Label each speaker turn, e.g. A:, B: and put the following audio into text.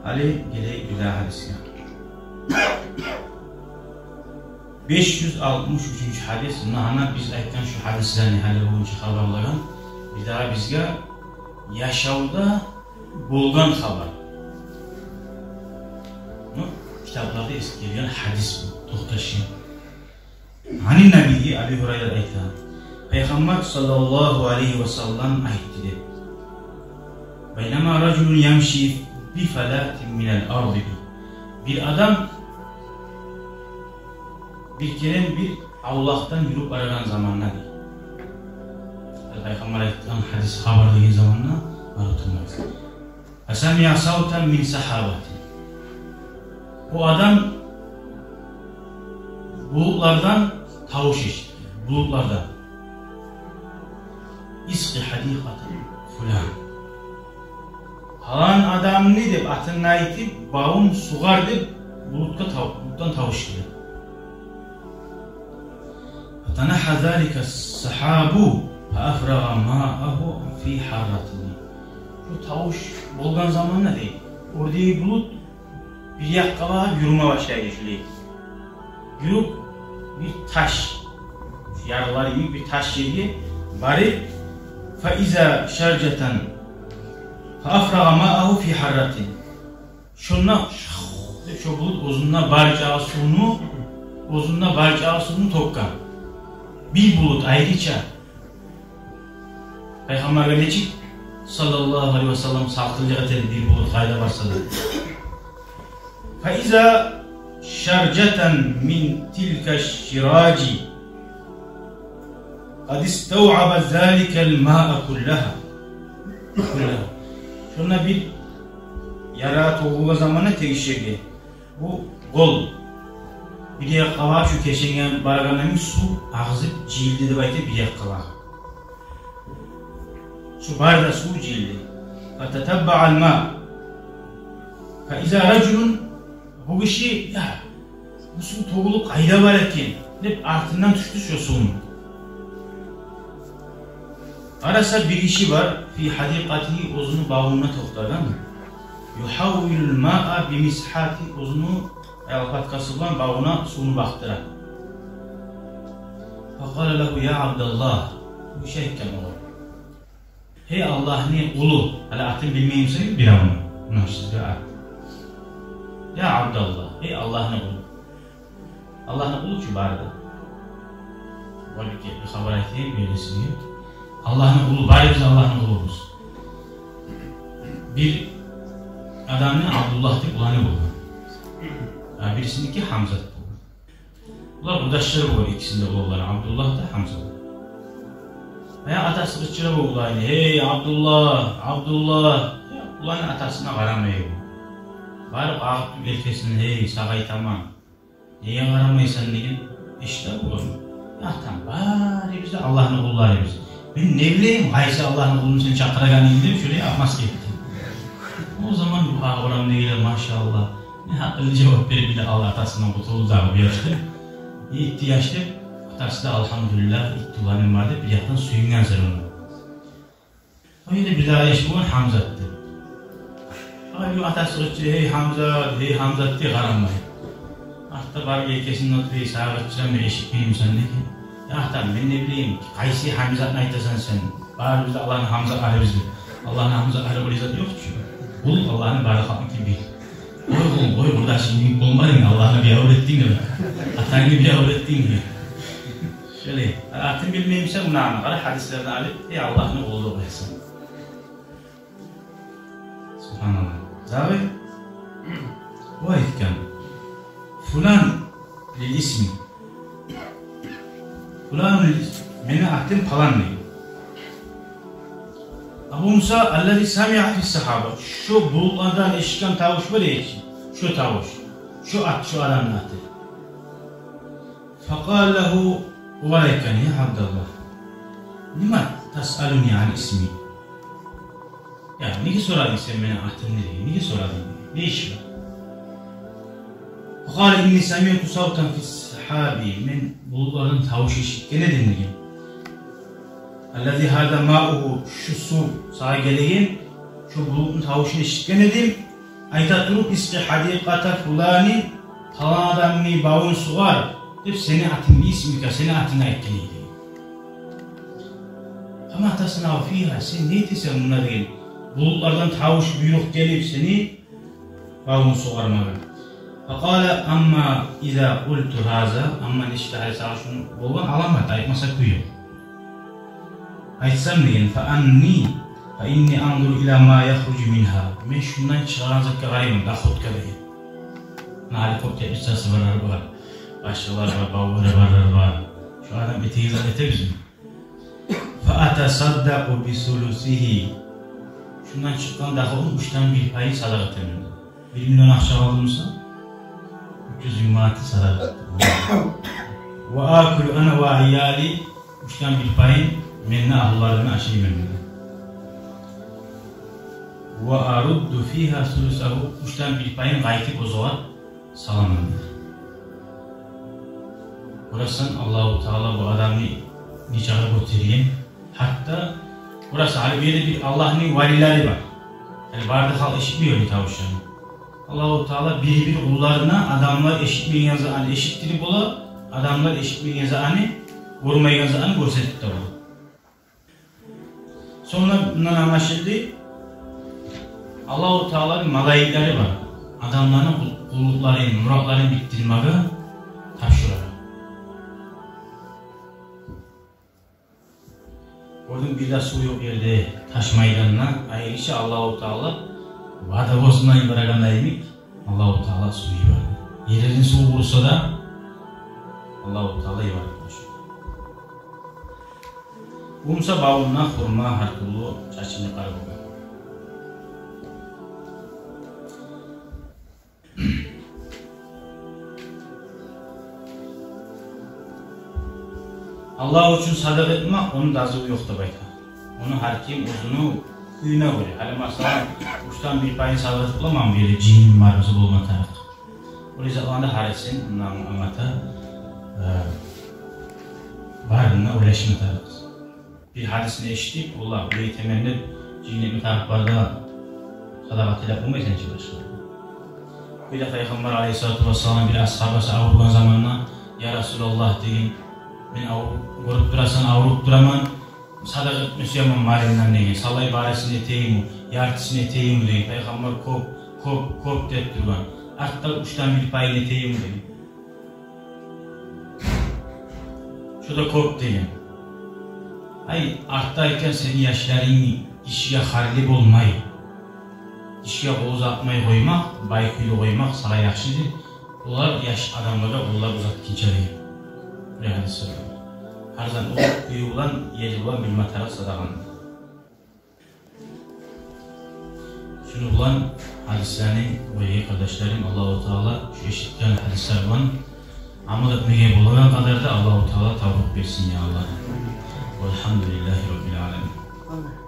A: Ali geleyik bir daha hadisine. 563 hadis. Nahana biz aytgan şu hadislerini hali boyunca haberlagan. Bir daha bizge yaşavda bolgan haber. Kitaplarda eskilgen hadis bu. Tohtaşı. Hani Nebi Ali Hurayra aytgan. Peygamber sallallahu aleyhi ve sellem aytti de. Beynema raculun yamşi bi falatin minel ardı. Bir adam bir kere bir Allah'tan yürüp aragan zamanla değil. Peygamber aytgan hadis haber dediğin zamanla anlatılmaz. Esamiya savtan min sahabati. O adam bulutlardan tavuş işitti. Bulutlardan. İski hadikatı fulan. Halan adam ne deyip atın aytip bağım suğar deyip buluttan tavuş geldi. Fatanaha zalika sahabu faafraga ma'ahu fi harratini. Şu tavuş bolgan zaman ne deyip? Oradaki bulut bir yakala yürüme başlayı geçildi. Yürüp bir taş, yarılar gibi bir taş yedi, bari faiza şarjatan faafraga ma'ahu fi harratin. Şunla şu bulut uzunluğuna barcağı sunu tokkan. Bir bulut ayrıca Peygamber'e necik sallallahu aleyhi ve sellem salkılacak eden bir bulut kayda varsa da faiza şarjatan min tilka şiraci kad istev'aba zâlikel mâ'a kullaha. Şuna bir yara toğuğa zamanı tegişirdi. Bu gol. Bir yakala şu keşingen barganın su ağzıp cildi de baydı bir yakala. Şu barda su cildi. Fatatabba'al ma. Fa iza raculun bu kişi ya bu su toğulu kayda var eken hep altından düştü şu suyun. Arasa bir işi var fi hadikati uzunu bağımına toxtagan. Yuhavvilul ma'a bimishati uzunu ayaqatkası olan bağına suyunu baktıran. Faqala lahu ya Abdullah. Bu şey ekken olur. Hey Allah'ın ulu. Hala atın bilmeyeyim seni bir anı. Nasıl ya? Ya Abdullah. Hey Allah'ın ulu. Allah'ın ulu ki barda. Var bir haber ettiğim böylesini. Allah'ın ulu, bari biz Allah'ın uluyuz. Bir adamın Abdullah deyip ulanı buldu. Birisindeki Hamza buldu. Bunlar budaşları buldu ikisinde buldular. Abdullah da Hamza buldu. Veya atası kıçıra buldu aynı. Hey Abdullah, Abdullah. Ulanın atasına varamayı bu. Bari ağıp ülkesinin hey sağay tamam. Neye varamaysan deyin. İşte bu. Ya tamam bari biz de Allah'ın ullarıyız. Ben ne bileyim, Ayşe Allah'ın kulunu seni çakıragan indim, şuraya akmas gitti. O zaman bu ağıram ne gelir maşallah. Ne hakkında cevap verip bir de Allah atasından kurtulduğu bir yaşta. İtti yaşta, atası da elhamdülillah iktivanın vardı, bir yakın suyundan zırhını. Öyle bir daha yaşta olan Hamza'ttı. Öyle atası kutçu, hey Hamza diye karanmayın. Hatta var gelkesinin oturuyor, sağa kutçudan bir eşitmeyeyim sen ne ki? Ya tamam ben ne bileyim, Kaysi Hamza'nı aytasan sen, bari bizde Allah'ın Hamza ayrı bizde. Allah'ın Hamza ayrı bir izat yok ki. Bul Allah'ın barakatını ki bil. Oy burada şimdi olmadın Allah'ını bir yavru ettin mi? Atanı bir yavru ettin mi? Şöyle, atın bilmeyimse bunu anlar, hadislerini alıp, ey Allah'ını olduğu versin. Subhanallah. Zavi, bu ayetken, fulan lil ismi. Fulanın beni ahtım falan değil. Abu Musa allazi sami'a fi sahaba. Şu bulutlardan eşiken tavuş var ya ki. Şu tavuş. Şu at, şu adamın atı. Faqal lehu uvaleyken ya Abdullah. Lima tas'aluni an ismi. Ya niye soradın sen beni ahtım nereye? Niye soradın? Ne iş var? Faqal inni sami'tu savtan fi sahabi. Men bulutların tavuş işikken ne dinleyeyim? Allazi hada ma'uhu şu su sağa geleyim şu bulutun tavuşunu işitken edim ayta turup iski hadikata fulani falan adamni bağın suğar deyip seni atın ismika seni atına etkiniydi. Ama atasına fiha sen ne etsen bunlar değil. Bulutlardan tavuş büyük gelip seni bağın suğarmalı. Fakale amma iza qultu haza amma niştahal sağışın olan alamat aytmasa kuyuyor. Aytsam deyin fa inni anzuru ila ma yahrucu minha. Men şundan çıkaran zakka qarayman da xotka deyin. Helikopter üstası var. Başkalar var, bağları var. Şu adam eteğiz ete bizim. Fa atasaddaqu bi sulusihi. Şundan çıkan daha onun 3'ten 1 payı sadaka temizdi. 1 milyon akşam alınmışsa 300 bin manatı sadaka. Ve akulu ana ve ayali 3'ten 1 payı menna ahlarını aşıyı memnun. Ve aruddu fiha sulusahu 3'ten 1 payın gayti bozuğa salamındır. Burası Allah-u Teala bu adamı nikaha götüreyim. Hatta burası halbuki bir Allah'ın valileri var. Yani bardak hal eşitmiyor nikah uşağını. Allah-u Teala bir kullarına adamlar eşitmeyen yazanı eşittirip ola, adamlar eşitmeyen yazanı vurmayı yazanı gösterip de ola. Sonra bundan anlaşıldı. Allah-u Teala'nın malayikleri var. Adamların kulluklarını, muratlarını bittirmeyi taşırır. Oradan bir de su yok yerde taş meydanına ayrıca Allah-u Teala vada bozundan bırakandaymış. Allah-u Teala suyu var. Yerin su vursa da Allah-u Teala var. Umsa bağına kurma harkulu çaçını karabı. Allah için sadaka etmek, onun da azığı yoktu bayta. Onu her kim uzunu kuyuna göre. Hani mesela uçtan bir payın sadaka bulamam böyle cinin marızı bulma tarafı. O yüzden anda haresin, ondan anlata varlığına ulaşma tarafı. Bir hadisini eşitip, Allah burayı temenni cinin taraflarda sadakatıyla bulmayı sen çalışıyor. Bir defa Peygamber Aleyhisselatü Vesselam bir ashabası Avrupa zamanına Ya Resulallah deyin. Ben görüp durasan avrup duraman sadaka etmişyamam malinden deyin. Sallay ibaresini eteyim, yartısını eteyim deyin. Peygamber kop deyip durgan. Artta 3'ten 1 payını eteyim deyin. Şu da kop deyin. Ay arttayken senin yaşların işe harlip olmayı, işe oğuz atmayı koymak, baykuyla koymak sana yaxşıdır. Onlar yaş adamlara onlar uzatkince değil. Buraya hadisi var. Her zaman o kuyu olan, yeri olan bilme taraf sadakandır. Şunu olan hadislerin ve kardeşlerim Allah-u Teala şu eşitken hadisler olan amal etmeye bulanan kadar da Allah-u Teala tavuk versin ya Allah. Velhamdülillahi Rabbil Alemin.